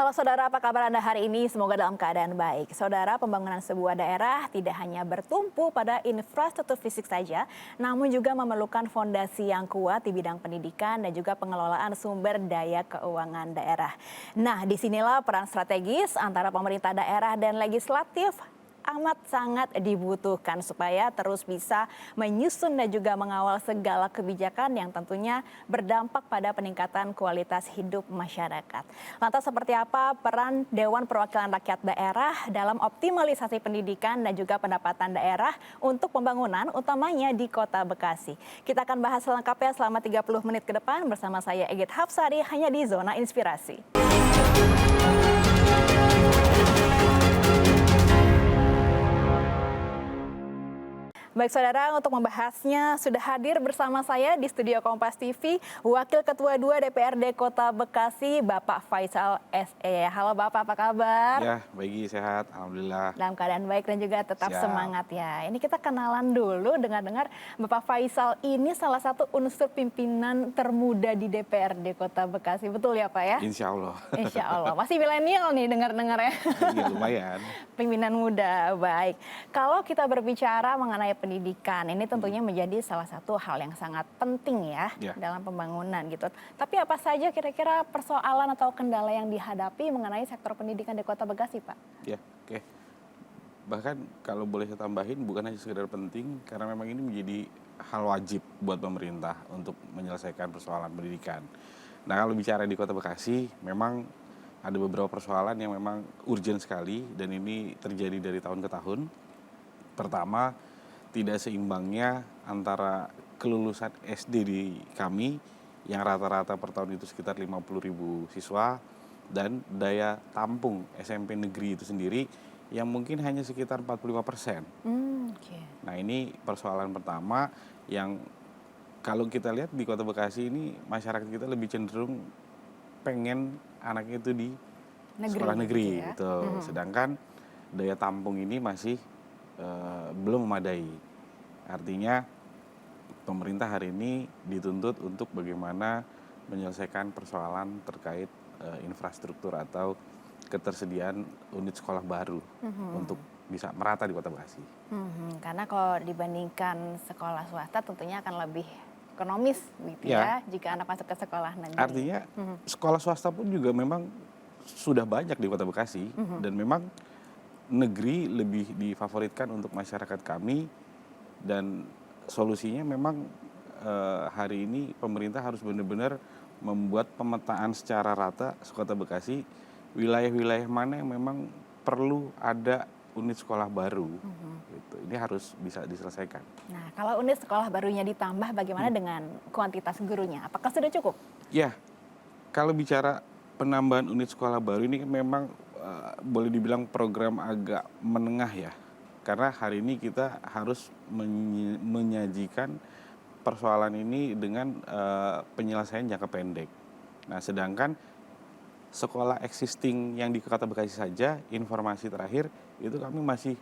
Halo saudara, apa kabar Anda hari ini? Semoga dalam keadaan baik. Saudara, pembangunan sebuah daerah tidak hanya bertumpu pada infrastruktur fisik saja, namun juga memerlukan fondasi yang kuat di bidang pendidikan dan juga pengelolaan sumber daya keuangan daerah. Nah, disinilah peran strategis antara pemerintah daerah dan legislatif amat sangat dibutuhkan supaya terus bisa menyusun dan juga mengawal segala kebijakan yang tentunya berdampak pada peningkatan kualitas hidup masyarakat. Lantas seperti apa peran Dewan Perwakilan Rakyat Daerah dalam optimalisasi pendidikan dan juga pendapatan daerah untuk pembangunan utamanya di Kota Bekasi? Kita akan bahas selengkapnya selama 30 menit ke depan bersama saya Egit Hapsari hanya di Zona Inspirasi. Baik saudara, untuk membahasnya sudah hadir bersama saya di studio Kompas TV Wakil Ketua 2 DPRD Kota Bekasi, Bapak Faisal SE. Halo Bapak, apa kabar? Ya, baik, sehat, alhamdulillah. Dalam keadaan baik dan juga tetap Siap. semangat ya. Ini kita kenalan dulu, dengar-dengar Bapak Faisal ini salah satu unsur pimpinan termuda di DPRD Kota Bekasi. Betul ya Pak ya? Insya Allah. Insya Allah. Masih milenial nih dengar-dengar ya. Iya, lumayan. Pimpinan muda, baik. Kalau kita berbicara mengenai pendidikan, ini tentunya menjadi salah satu hal yang sangat penting ya dalam pembangunan gitu. Tapi apa saja kira-kira persoalan atau kendala yang dihadapi mengenai sektor pendidikan di Kota Bekasi, Pak? Ya, oke. Bahkan kalau boleh saya tambahin, bukan hanya sekedar penting, karena memang ini menjadi hal wajib buat pemerintah untuk menyelesaikan persoalan pendidikan. Nah, kalau bicara di Kota Bekasi, memang ada beberapa persoalan yang memang urgent sekali, dan ini terjadi dari tahun ke tahun. Pertama, tidak seimbangnya antara kelulusan SD di kami yang rata-rata per tahun itu sekitar 50.000 siswa dan daya tampung SMP negeri itu sendiri yang mungkin hanya sekitar 45%. Nah, ini persoalan pertama yang kalau kita lihat di Kota Bekasi ini masyarakat kita lebih cenderung pengen anaknya itu di sekolah negeri gitu ya? gitu. Sedangkan daya tampung ini masih belum memadai. Artinya pemerintah hari ini dituntut untuk bagaimana menyelesaikan persoalan terkait infrastruktur atau ketersediaan unit sekolah baru untuk bisa merata di Kota Bekasi. Karena kalau dibandingkan sekolah swasta tentunya akan lebih ekonomis gitu ya jika anak masuk ke sekolah negeri. Artinya sekolah swasta pun juga memang sudah banyak di Kota Bekasi dan memang negeri lebih difavoritkan untuk masyarakat kami, dan solusinya memang hari ini pemerintah harus benar-benar membuat pemetaan secara rata Kota Bekasi, wilayah-wilayah mana yang memang perlu ada unit sekolah baru. Gitu. Ini harus bisa diselesaikan. Nah, kalau unit sekolah barunya ditambah bagaimana dengan kuantitas gurunya? Apakah sudah cukup? Ya, kalau bicara penambahan unit sekolah baru ini kan memang boleh dibilang program agak menengah ya. Karena hari ini kita harus menyajikan persoalan ini dengan penyelesaian jangka pendek. Nah, sedangkan sekolah existing yang di Kota Bekasi saja, informasi terakhir itu kami masih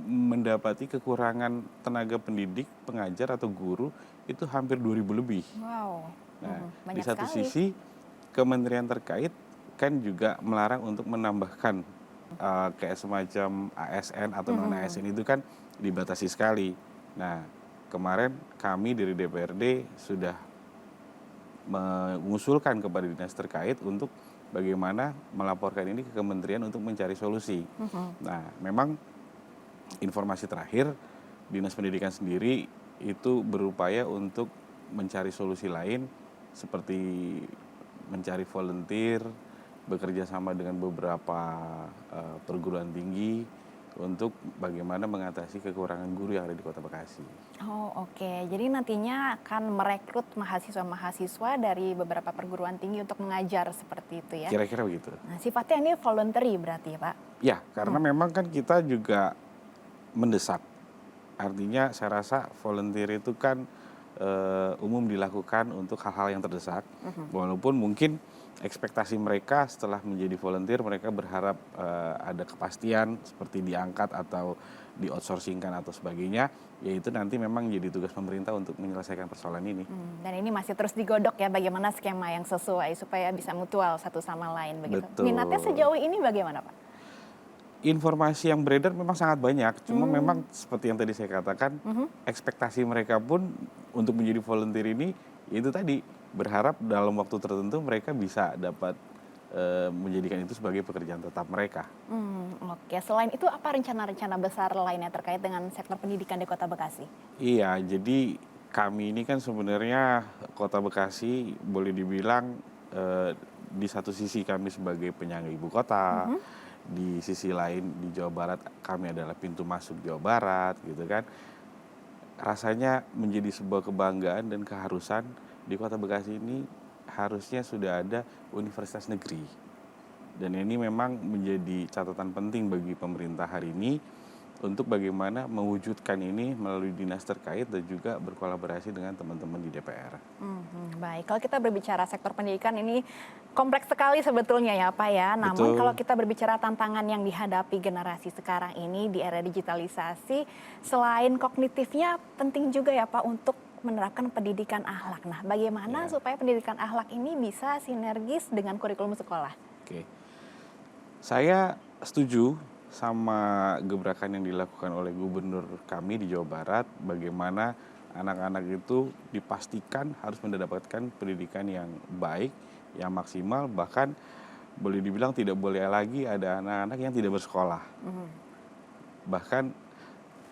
mendapati kekurangan tenaga pendidik, pengajar atau guru itu hampir 2.000 lebih. Wow. Nah, di satu sisi kementerian terkait kan juga melarang untuk menambahkan kayak semacam ASN atau non ASN itu kan dibatasi sekali. Nah, kemarin kami dari DPRD sudah mengusulkan kepada dinas terkait untuk bagaimana melaporkan ini ke kementerian untuk mencari solusi. Nah, memang informasi terakhir dinas pendidikan sendiri itu berupaya untuk mencari solusi lain seperti mencari volunteer, bekerja sama dengan beberapa perguruan tinggi untuk bagaimana mengatasi kekurangan guru yang ada di Kota Bekasi. Oh, oke. Jadi nantinya akan merekrut mahasiswa-mahasiswa dari beberapa perguruan tinggi untuk mengajar seperti itu ya? Kira-kira begitu. Nah, sifatnya ini voluntary berarti ya Pak? Ya, karena memang kan kita juga mendesak. Artinya saya rasa volunteer itu kan umum dilakukan untuk hal-hal yang terdesak. Walaupun mungkin ekspektasi mereka setelah menjadi volunteer, mereka berharap ada kepastian seperti diangkat atau di-outsourcingkan atau sebagainya, yaitu nanti memang jadi tugas pemerintah untuk menyelesaikan persoalan ini. Dan ini masih terus digodok ya, bagaimana skema yang sesuai supaya bisa mutual satu sama lain begitu. Betul. Minatnya sejauh ini bagaimana Pak? Informasi yang beredar memang sangat banyak, cuma memang seperti yang tadi saya katakan, ekspektasi mereka pun untuk menjadi volunteer ini, itu tadi berharap dalam waktu tertentu mereka bisa dapat menjadikan itu sebagai pekerjaan tetap mereka. Oke, selain itu apa rencana-rencana besar lainnya terkait dengan sektor pendidikan di Kota Bekasi? Iya, jadi kami ini kan sebenarnya Kota Bekasi boleh dibilang di satu sisi kami sebagai penyangga ibu kota, di sisi lain di Jawa Barat kami adalah pintu masuk Jawa Barat gitu kan. Rasanya menjadi sebuah kebanggaan dan keharusan di Kota Bekasi ini harusnya sudah ada universitas negeri. Dan ini memang menjadi catatan penting bagi pemerintah hari ini untuk bagaimana mewujudkan ini melalui dinas terkait dan juga berkolaborasi dengan teman-teman di DPR. Baik, kalau kita berbicara sektor pendidikan ini kompleks sekali sebetulnya ya Pak ya. Namun Betul. kalau kita berbicara tantangan yang dihadapi generasi sekarang ini di era digitalisasi, selain kognitifnya penting juga ya Pak untuk menerapkan pendidikan akhlak. Nah, bagaimana supaya pendidikan akhlak ini bisa sinergis dengan kurikulum sekolah? Oke. Saya setuju sama gebrakan yang dilakukan oleh gubernur kami di Jawa Barat, bagaimana anak-anak itu dipastikan harus mendapatkan pendidikan yang baik, yang maksimal, bahkan boleh dibilang tidak boleh lagi ada anak-anak yang tidak bersekolah. Bahkan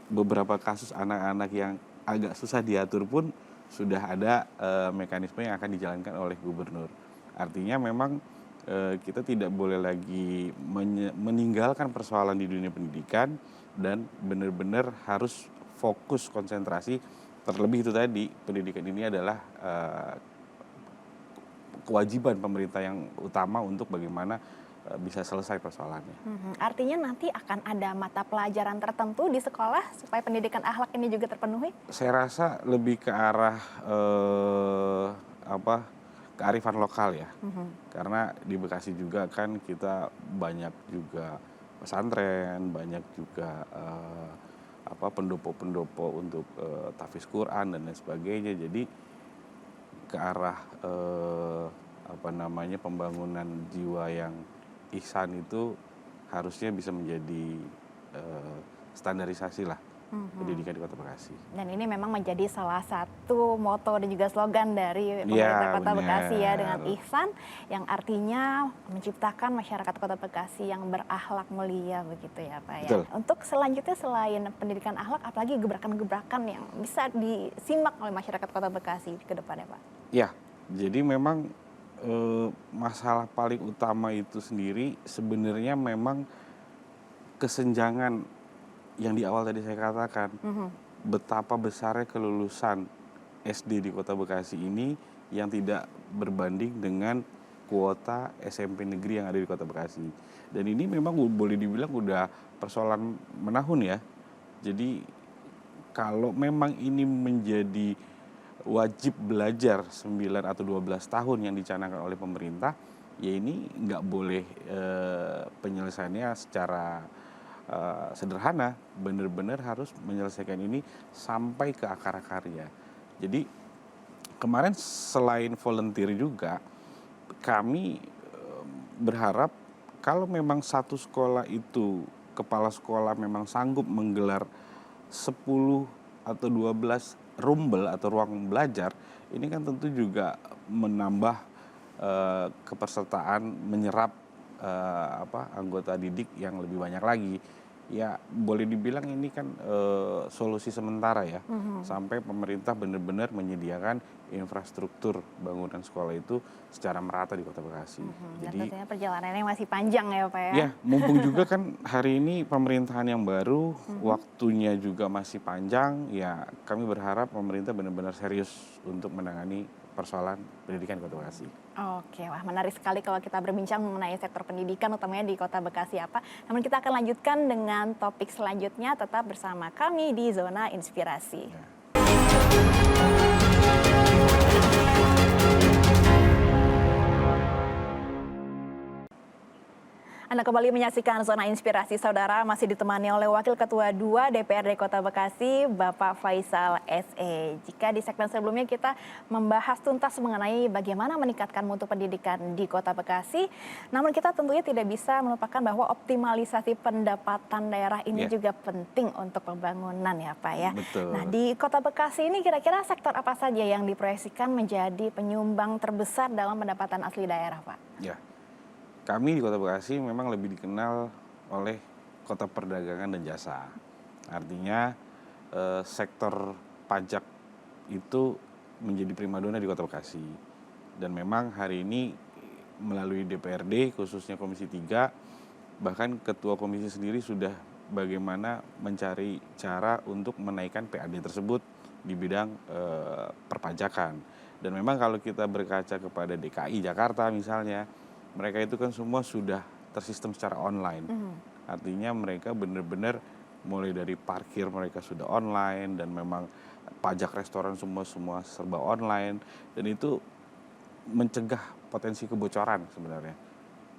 beberapa kasus anak-anak yang agak susah diatur pun sudah ada mekanisme yang akan dijalankan oleh gubernur. Artinya memang kita tidak boleh lagi meninggalkan persoalan di dunia pendidikan dan benar-benar harus fokus konsentrasi, terlebih itu tadi pendidikan ini adalah kewajiban pemerintah yang utama untuk bagaimana bisa selesai persoalannya. Artinya nanti akan ada mata pelajaran tertentu di sekolah supaya pendidikan akhlak ini juga terpenuhi? Saya rasa lebih ke arah kearifan lokal ya. Karena di Bekasi juga kan kita banyak juga pesantren, banyak juga pendopo-pendopo untuk tahfiz Quran dan lain sebagainya. Jadi ke arah pembangunan jiwa yang ihsan itu harusnya bisa menjadi standarisasi lah pendidikan di Kota Bekasi. Dan ini memang menjadi salah satu moto dan juga slogan dari pemerintah Kota Bekasi ya, dengan ihsan yang artinya menciptakan masyarakat Kota Bekasi yang berakhlak mulia begitu ya Pak ya. Betul. Untuk selanjutnya selain pendidikan akhlak, apalagi gebrakan-gebrakan yang bisa disimak oleh masyarakat Kota Bekasi ke depannya Pak? Ya, jadi memang masalah paling utama itu sendiri sebenarnya memang kesenjangan yang di awal tadi saya katakan, betapa besarnya kelulusan SD di Kota Bekasi ini yang tidak berbanding dengan kuota SMP negeri yang ada di Kota Bekasi. Dan ini memang boleh dibilang udah persoalan menahun ya. Jadi kalau memang ini menjadi wajib belajar 9 atau 12 tahun yang dicanangkan oleh pemerintah, ya ini nggak boleh penyelesaiannya secara sederhana, benar-benar harus menyelesaikan ini sampai ke akar-akarnya. Jadi kemarin selain volunteer juga, kami berharap kalau memang satu sekolah itu, kepala sekolah memang sanggup menggelar 10 atau 12 rumbel atau ruang belajar, ini kan tentu juga menambah kepesertaan, menyerap anggota didik yang lebih banyak lagi. Ya boleh dibilang ini kan solusi sementara ya, sampai pemerintah benar-benar menyediakan infrastruktur bangunan sekolah itu secara merata di Kota Bekasi. Jadi tentunya perjalanannya masih panjang ya Pak ya? Ya, mumpung juga kan hari ini pemerintahan yang baru, waktunya juga masih panjang, ya kami berharap pemerintah benar-benar serius untuk menangani persoalan pendidikan di Kota Bekasi. Oke, wah menarik sekali kalau kita berbincang mengenai sektor pendidikan utamanya di Kota Bekasi apa. Namun kita akan lanjutkan dengan topik selanjutnya, tetap bersama kami di Zona Inspirasi. Anda kembali menyaksikan Zona Inspirasi Saudara, masih ditemani oleh Wakil Ketua 2 DPRD Kota Bekasi, Bapak Faisal SE. Jika di segmen sebelumnya kita membahas tuntas mengenai bagaimana meningkatkan mutu pendidikan di Kota Bekasi, namun kita tentunya tidak bisa melupakan bahwa optimalisasi pendapatan daerah ini juga penting untuk pembangunan ya Pak ya. Betul. Nah di Kota Bekasi ini kira-kira sektor apa saja yang diproyeksikan menjadi penyumbang terbesar dalam pendapatan asli daerah Pak? Ya. Kami di Kota Bekasi memang lebih dikenal oleh kota perdagangan dan jasa. Artinya sektor pajak itu menjadi primadona di Kota Bekasi. Dan memang hari ini melalui DPRD khususnya Komisi 3, bahkan Ketua Komisi sendiri sudah bagaimana mencari cara untuk menaikkan PAD tersebut di bidang perpajakan. Dan memang kalau kita berkaca kepada DKI Jakarta misalnya, mereka itu kan semua sudah tersistem secara online. Artinya mereka benar-benar mulai dari parkir mereka sudah online, dan memang pajak restoran semua serba online, dan itu mencegah potensi kebocoran sebenarnya.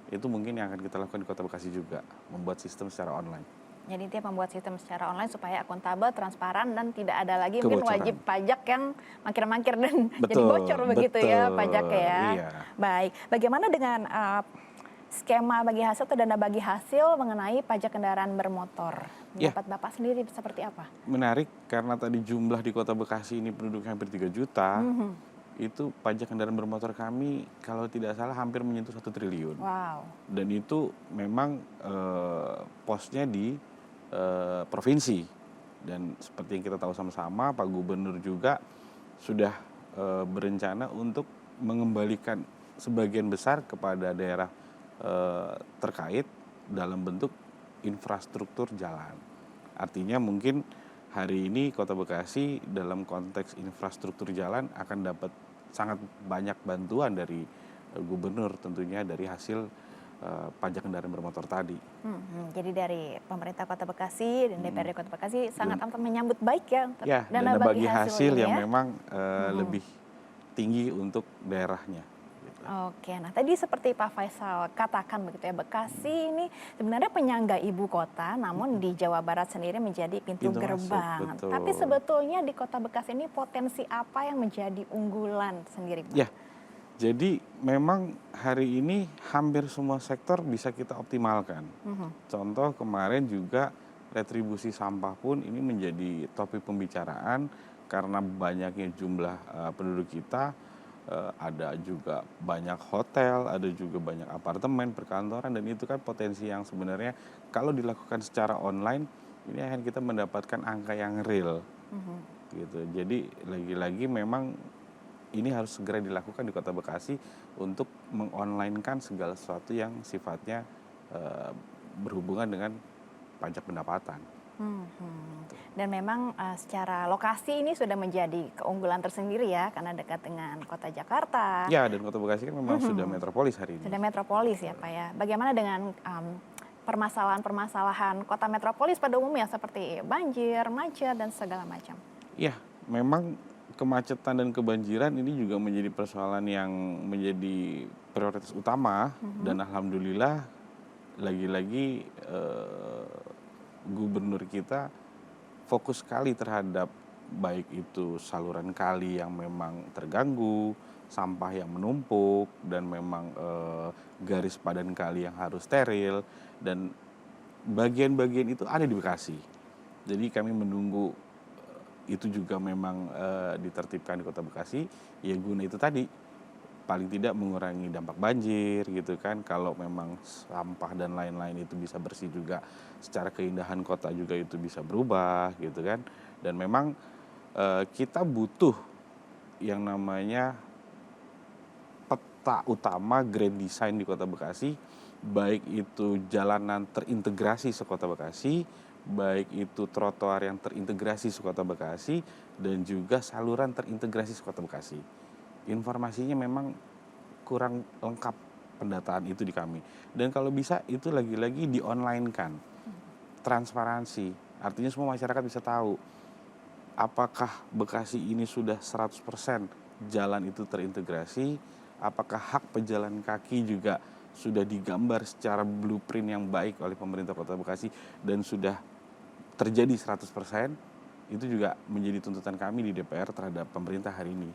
Itu mungkin yang akan kita lakukan di Kota Bekasi juga, membuat sistem secara online. Jadi dia membuat sistem secara online supaya akuntabel, transparan, dan tidak ada lagi Kebocoran. mungkin wajib pajak yang mangkir-mangkir dan jadi Betul, bocor begitu ya betul, pajaknya ya. iya. Baik, bagaimana dengan skema bagi hasil atau dana bagi hasil mengenai pajak kendaraan bermotor? Ya. Pendapat Bapak sendiri seperti apa? Menarik karena tadi jumlah di Kota Bekasi ini penduduknya hampir 3 juta, itu pajak kendaraan bermotor kami kalau tidak salah hampir menyentuh 1 triliun. Wow. Dan itu memang posnya di provinsi, dan seperti yang kita tahu sama-sama Pak Gubernur juga sudah berencana untuk mengembalikan sebagian besar kepada daerah terkait dalam bentuk infrastruktur jalan. Artinya mungkin hari ini Kota Bekasi dalam konteks infrastruktur jalan akan dapat sangat banyak bantuan dari Gubernur, tentunya dari hasil pajak kendaraan bermotor tadi. Jadi dari pemerintah Kota Bekasi dan DPRD Kota Bekasi sangat amat menyambut baik ya, Ya, dana bagi hasil ini yang ya. memang lebih tinggi untuk daerahnya. Gitu. Oke, nah tadi seperti Pak Faisal katakan begitu ya, Bekasi ini sebenarnya penyangga ibu kota, namun di Jawa Barat sendiri menjadi pintu gerbang. Masuk, betul. Tapi sebetulnya di Kota Bekasi ini potensi apa yang menjadi unggulan sendiri Pak? Ya, jadi memang hari ini hampir semua sektor bisa kita optimalkan. Contoh kemarin juga retribusi sampah pun ini menjadi topik pembicaraan karena banyaknya jumlah penduduk kita. Ada juga banyak hotel, ada juga banyak apartemen, perkantoran, dan itu kan potensi yang sebenarnya kalau dilakukan secara online ini akan kita mendapatkan angka yang real. Gitu. Jadi lagi-lagi memang ini harus segera dilakukan di Kota Bekasi untuk mengonlinekan segala sesuatu yang sifatnya berhubungan dengan pajak pendapatan. Dan memang secara lokasi ini sudah menjadi keunggulan tersendiri ya, karena dekat dengan Kota Jakarta. Ya, dan Kota Bekasi kan memang sudah metropolis hari ini. Sudah metropolis ya Pak ya. Bagaimana dengan permasalahan kota metropolis pada umumnya seperti banjir, macet, dan segala macam? Ya, memang kemacetan dan kebanjiran ini juga menjadi persoalan yang menjadi prioritas utama, dan alhamdulillah lagi-lagi Gubernur kita fokus sekali terhadap baik itu saluran kali yang memang terganggu, sampah yang menumpuk, dan memang garis padan kali yang harus steril, dan bagian-bagian itu ada di Bekasi. Jadi kami menunggu itu juga memang ditertibkan di Kota Bekasi, ya guna itu tadi, paling tidak mengurangi dampak banjir gitu kan. Kalau memang sampah dan lain-lain itu bisa bersih juga, secara keindahan kota juga itu bisa berubah gitu kan. Dan memang kita butuh yang namanya peta utama grand design di Kota Bekasi, baik itu jalanan terintegrasi se-Kota Bekasi, baik itu trotoar yang terintegrasi se-Kota Bekasi, dan juga saluran terintegrasi se-Kota Bekasi. Informasinya memang kurang lengkap pendataan itu di kami. Dan kalau bisa itu lagi-lagi di-online kan. Transparansi. Artinya semua masyarakat bisa tahu apakah Bekasi ini sudah 100% jalan itu terintegrasi, apakah hak pejalan kaki juga sudah digambar secara blueprint yang baik oleh pemerintah Kota Bekasi dan sudah terjadi 100%, itu juga menjadi tuntutan kami di DPR terhadap pemerintah hari ini.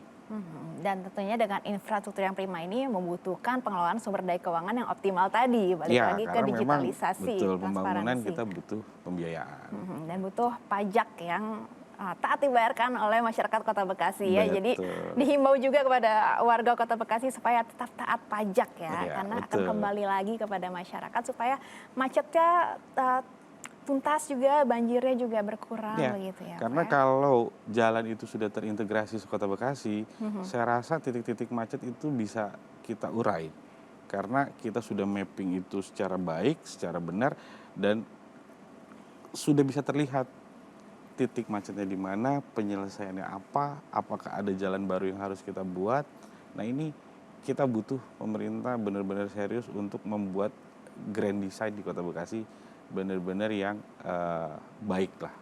Dan tentunya dengan infrastruktur yang prima ini membutuhkan pengelolaan sumber daya keuangan yang optimal tadi, balik Ya, lagi ke karena memang digitalisasi, betul pembangunan transparansi. kita butuh pembiayaan. Dan butuh pajak yang taat dibayarkan oleh masyarakat Kota Bekasi ya. Jadi Betul. dihimbau juga kepada warga Kota Bekasi supaya tetap taat pajak ya, Iya, karena akan betul. kembali lagi kepada masyarakat supaya macetnya tuntas juga, banjirnya juga berkurang Ya, begitu ya, karena Pak. kalau jalan itu sudah terintegrasi di Kota Bekasi, saya rasa titik-titik macet itu bisa kita urai. Karena kita sudah mapping itu secara baik, secara benar, dan sudah bisa terlihat titik macetnya di mana, penyelesaiannya apa, apakah ada jalan baru yang harus kita buat. Nah ini kita butuh pemerintah benar-benar serius untuk membuat grand design di Kota Bekasi benar-benar yang baik lah.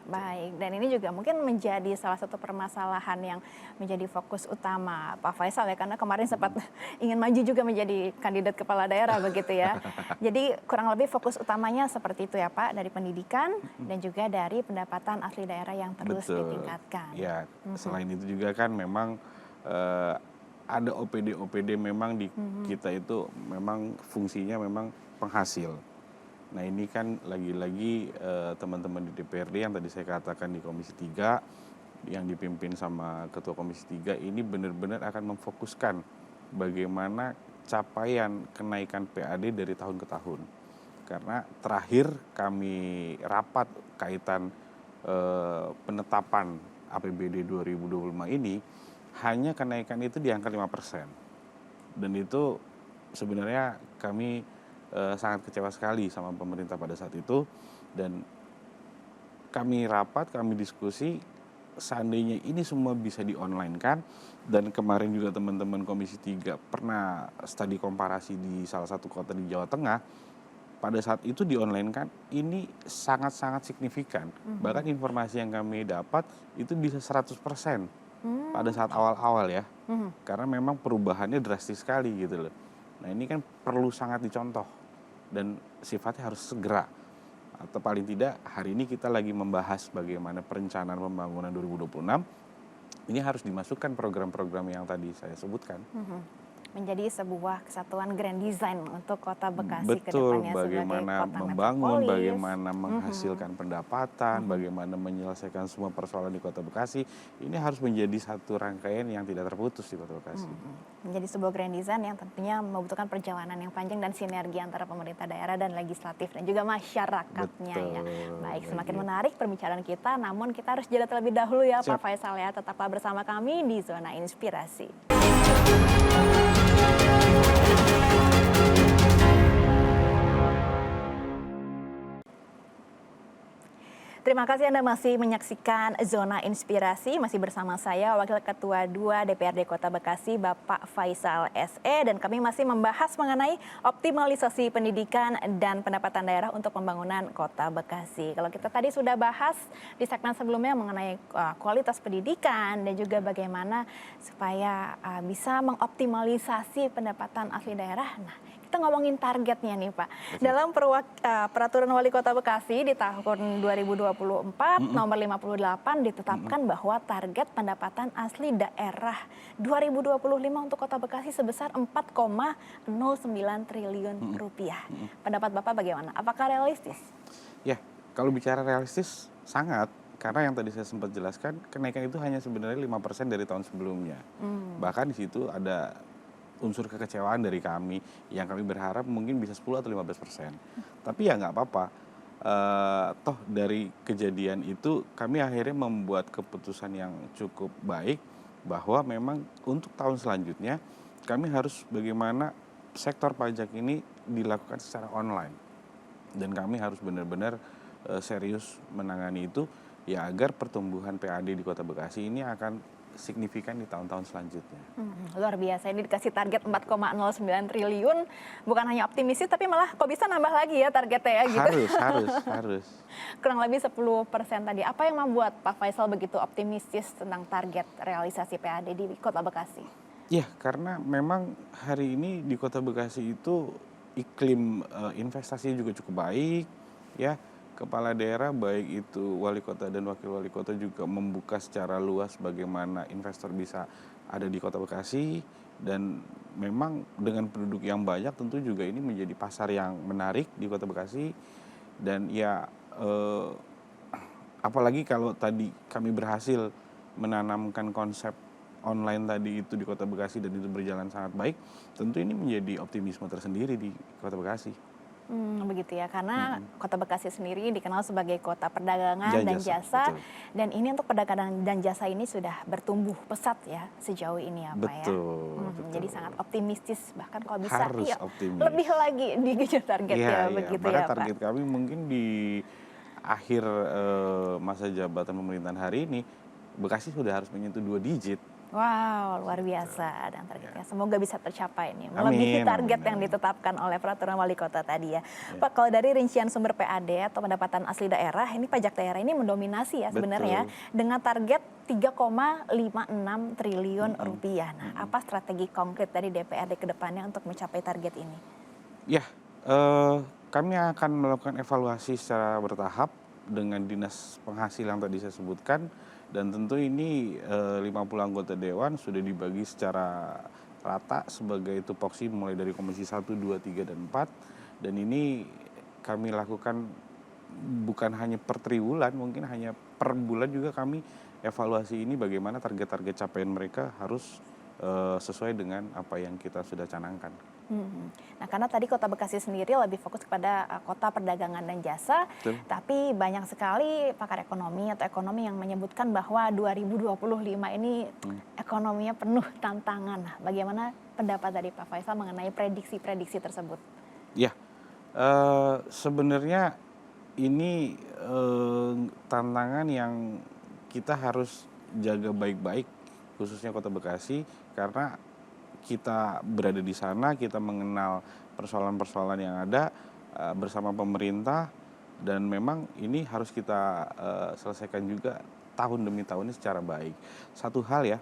Baik, dan ini juga mungkin menjadi salah satu permasalahan yang menjadi fokus utama Pak Faisal ya, karena kemarin sempat ingin maju juga menjadi kandidat kepala daerah begitu ya. Jadi kurang lebih fokus utamanya seperti itu ya Pak, dari pendidikan dan juga dari pendapatan asli daerah yang terus Betul. ditingkatkan. Ya, selain itu juga kan memang ada OPD-OPD memang di kita itu memang fungsinya memang penghasil. Nah ini kan lagi-lagi teman-teman di DPRD yang tadi saya katakan di Komisi 3 yang dipimpin sama Ketua Komisi 3 ini benar-benar akan memfokuskan bagaimana capaian kenaikan PAD dari tahun ke tahun. Karena terakhir kami rapat kaitan penetapan APBD 2025 ini hanya kenaikan itu di angka 5%. Dan itu sebenarnya kami sangat kecewa sekali sama pemerintah pada saat itu, dan kami rapat, kami diskusi, seandainya ini semua bisa di-online-kan, dan kemarin juga teman-teman Komisi 3 pernah studi komparasi di salah satu kota di Jawa Tengah, pada saat itu di-online-kan, ini sangat-sangat signifikan. Bahkan informasi yang kami dapat itu bisa 100% pada saat awal-awal ya, karena memang perubahannya drastis sekali gitu loh. Nah ini kan perlu sangat dicontoh dan sifatnya harus segera, atau paling tidak hari ini kita lagi membahas bagaimana perencanaan pembangunan 2026 ini harus dimasukkan program-program yang tadi saya sebutkan. Menjadi sebuah kesatuan grand design untuk Kota Bekasi ke Betul, depannya sebagai bagaimana kota membangun, metropolis. bagaimana menghasilkan pendapatan, bagaimana menyelesaikan semua persoalan di Kota Bekasi, ini harus menjadi satu rangkaian yang tidak terputus di Kota Bekasi. Menjadi sebuah grand design yang tentunya membutuhkan perjalanan yang panjang dan sinergi antara pemerintah daerah dan legislatif dan juga masyarakatnya ya. Baik, semakin menarik perbincangan kita, namun kita harus jeda terlebih dahulu ya Pak Faisal ya. Tetaplah bersama kami di Zona Inspirasi. Terima kasih Anda masih menyaksikan Zona Inspirasi, masih bersama saya Wakil Ketua 2 DPRD Kota Bekasi Bapak Faisal SE, dan kami masih membahas mengenai optimalisasi pendidikan dan pendapatan daerah untuk pembangunan Kota Bekasi. Kalau kita tadi sudah bahas di segmen sebelumnya mengenai kualitas pendidikan dan juga bagaimana supaya bisa mengoptimalisasi pendapatan asli daerah. Nah, kita ngomongin targetnya nih Pak. Dalam peraturan Wali Kota Bekasi di tahun 2024 nomor 58 ditetapkan bahwa target pendapatan asli daerah 2025 untuk Kota Bekasi sebesar 4,09 triliun rupiah. Pendapat Bapak bagaimana? Apakah realistis? Ya, kalau bicara realistis sangat. Karena yang tadi saya sempat jelaskan, kenaikan itu hanya sebenarnya 5% dari tahun sebelumnya. Bahkan di situ ada unsur kekecewaan dari kami yang kami berharap mungkin bisa 10 atau 15%. Tapi ya nggak apa-apa. Toh dari kejadian itu kami akhirnya membuat keputusan yang cukup baik bahwa memang untuk tahun selanjutnya kami harus bagaimana sektor pajak ini dilakukan secara online. Dan kami harus benar-benar serius menangani itu ya agar pertumbuhan PAD di Kota Bekasi ini akan signifikan di tahun-tahun selanjutnya. Luar biasa, ini dikasih target 4,09 triliun, bukan hanya optimis tapi malah kok bisa nambah lagi ya targetnya ya gitu. Harus. Kurang lebih 10% tadi. Apa yang membuat Pak Faisal begitu optimistis tentang target realisasi PAD di Kota Bekasi? Ya, karena memang hari ini di Kota Bekasi itu iklim investasi juga cukup baik, ya. Kepala daerah baik itu wali kota dan wakil wali kota juga membuka secara luas bagaimana investor bisa ada di Kota Bekasi, dan memang dengan penduduk yang banyak tentu juga ini menjadi pasar yang menarik di Kota Bekasi. Dan ya apalagi kalau tadi kami berhasil menanamkan konsep online tadi itu di Kota Bekasi dan itu berjalan sangat baik, tentu ini menjadi optimisme tersendiri di Kota Bekasi. Begitu ya, karena Kota Bekasi sendiri dikenal sebagai kota perdagangan dan jasa, Betul. dan ini untuk perdagangan dan jasa ini sudah bertumbuh pesat ya sejauh ini ya Pak ya. Betul. Jadi sangat optimistis, bahkan kalau bisa Harus ya, optimis. lebih lagi dikejar target ya, begitu Bahkan ya Pak. target kami mungkin di akhir masa jabatan pemerintahan hari ini, Bekasi sudah harus menyentuh 2 digit. Wow, luar biasa dan targetnya. Semoga bisa tercapai nih, melebihi target yang ditetapkan oleh peraturan wali kota tadi ya. Pak, kalau dari rincian sumber PAD atau pendapatan asli daerah, ini pajak daerah ini mendominasi ya sebenarnya dengan target 3,56 triliun rupiah. Nah, apa strategi konkret dari DPRD ke depannya untuk mencapai target ini? Ya, kami akan melakukan evaluasi secara bertahap dengan dinas penghasilan tadi saya sebutkan. Dan tentu ini 50 anggota dewan sudah dibagi secara rata sebagai tupoksi mulai dari komisi 1, 2, 3, dan 4. Dan ini kami lakukan bukan hanya per triwulan, mungkin hanya per bulan juga kami evaluasi ini bagaimana target-target capaian mereka harus sesuai dengan apa yang kita sudah canangkan. Nah, karena tadi Kota Bekasi sendiri lebih fokus kepada kota perdagangan dan jasa, tapi banyak sekali pakar ekonomi atau ekonomi yang menyebutkan bahwa 2025 ini ekonominya penuh tantangan. Nah, bagaimana pendapat dari Pak Faisal mengenai prediksi-prediksi tersebut? Ya, sebenarnya ini tantangan yang kita harus jaga baik-baik, khususnya Kota Bekasi, karena kita berada di sana, kita mengenal persoalan-persoalan yang ada bersama pemerintah, dan memang ini harus kita selesaikan juga tahun demi tahun ini secara baik. Satu hal ya,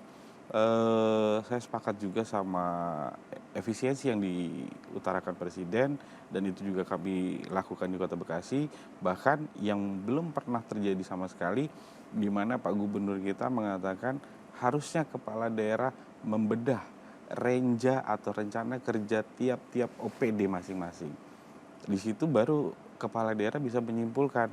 saya sepakat juga sama efisiensi yang diutarakan Presiden, dan itu juga kami lakukan di Kota Bekasi. Bahkan yang belum pernah terjadi sama sekali, di mana Pak Gubernur kita mengatakan harusnya kepala daerah membedah renja atau rencana kerja tiap-tiap OPD masing-masing. Di situ baru kepala daerah bisa menyimpulkan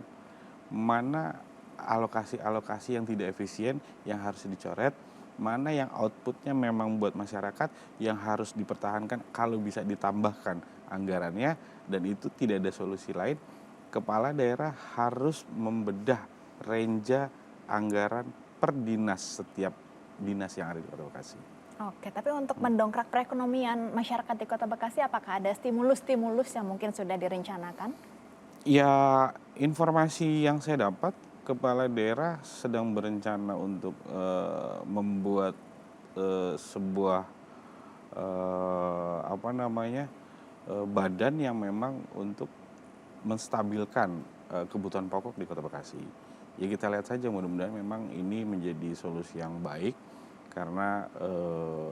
mana alokasi-alokasi yang tidak efisien yang harus dicoret, mana yang outputnya memang buat masyarakat yang harus dipertahankan kalau bisa ditambahkan anggarannya, dan itu tidak ada solusi lain. Kepala daerah harus membedah renja anggaran per dinas, setiap dinas yang ada di Kota Bekasi. Oke, tapi untuk mendongkrak perekonomian masyarakat di Kota Bekasi, apakah ada stimulus-stimulus yang mungkin sudah direncanakan? Ya, informasi yang saya dapat, kepala daerah sedang berencana untuk membuat sebuah badan yang memang untuk menstabilkan kebutuhan pokok di Kota Bekasi. Ya, kita lihat saja, mudah-mudahan memang ini menjadi solusi yang baik. Karena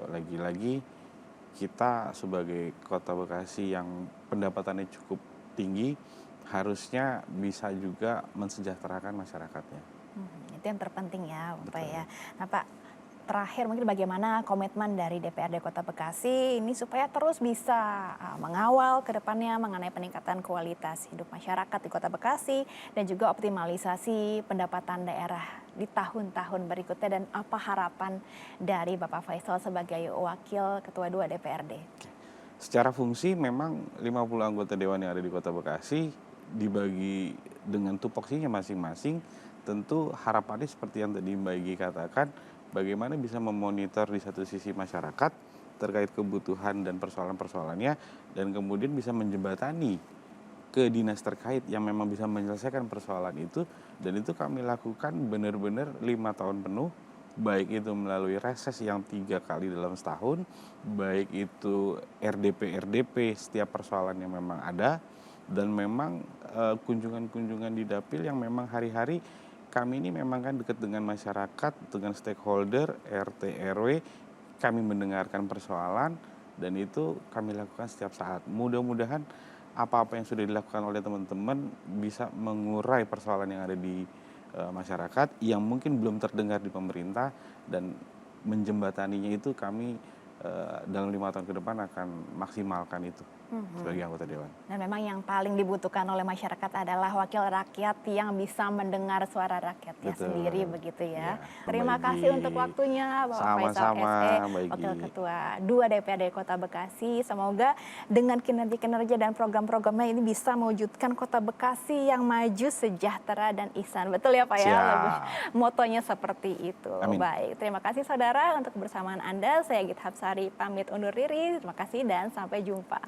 lagi-lagi kita sebagai Kota Bekasi yang pendapatannya cukup tinggi, harusnya bisa juga mensejahterakan masyarakatnya. Itu yang terpenting ya Bapak ya. Nah Pak, terakhir mungkin bagaimana komitmen dari DPRD Kota Bekasi ini supaya terus bisa mengawal ke depannya mengenai peningkatan kualitas hidup masyarakat di Kota Bekasi dan juga optimalisasi pendapatan daerah di tahun-tahun berikutnya, dan apa harapan dari Bapak Faisal sebagai Wakil Ketua 2 DPRD? Secara fungsi memang 50 anggota dewan yang ada di Kota Bekasi dibagi dengan tupoksinya masing-masing. Tentu harapannya seperti yang tadi Mbak Igi katakan, bagaimana bisa memonitor di satu sisi masyarakat terkait kebutuhan dan persoalan-persoalannya, dan kemudian bisa menjembatani ke dinas terkait yang memang bisa menyelesaikan persoalan itu. Dan itu kami lakukan benar-benar 5 tahun penuh baik itu melalui reses yang 3 kali dalam setahun, baik itu RDP setiap persoalan yang memang ada, dan memang kunjungan-kunjungan di dapil yang memang hari-hari kami ini memang kan dekat dengan masyarakat, dengan stakeholder, RT, RW, kami mendengarkan persoalan dan itu kami lakukan setiap saat. Mudah-mudahan apa-apa yang sudah dilakukan oleh teman-teman bisa mengurai persoalan yang ada di masyarakat yang mungkin belum terdengar di pemerintah, dan menjembataninya itu kami dalam 5 tahun ke depan akan maksimalkan itu sebagai anggota dewan. Dan memang yang paling dibutuhkan oleh masyarakat adalah wakil rakyat yang bisa mendengar suara rakyatnya Betul. sendiri begitu ya. Ya, Terima Mbak kasih Igi. untuk waktunya Bapak Faisal Sama-sama, SE, Mbak Igi. Wakil Ketua 2 DPRD Kota Bekasi. Semoga dengan kinerja-kinerja dan program-programnya ini bisa mewujudkan Kota Bekasi yang maju, sejahtera dan ihsan. Betul ya Pak ya? Siap. Lebih motonya seperti itu. Amin. Baik, terima kasih saudara untuk kebersamaan Anda. Saya Git Hapsari pamit undur diri. Terima kasih dan sampai jumpa.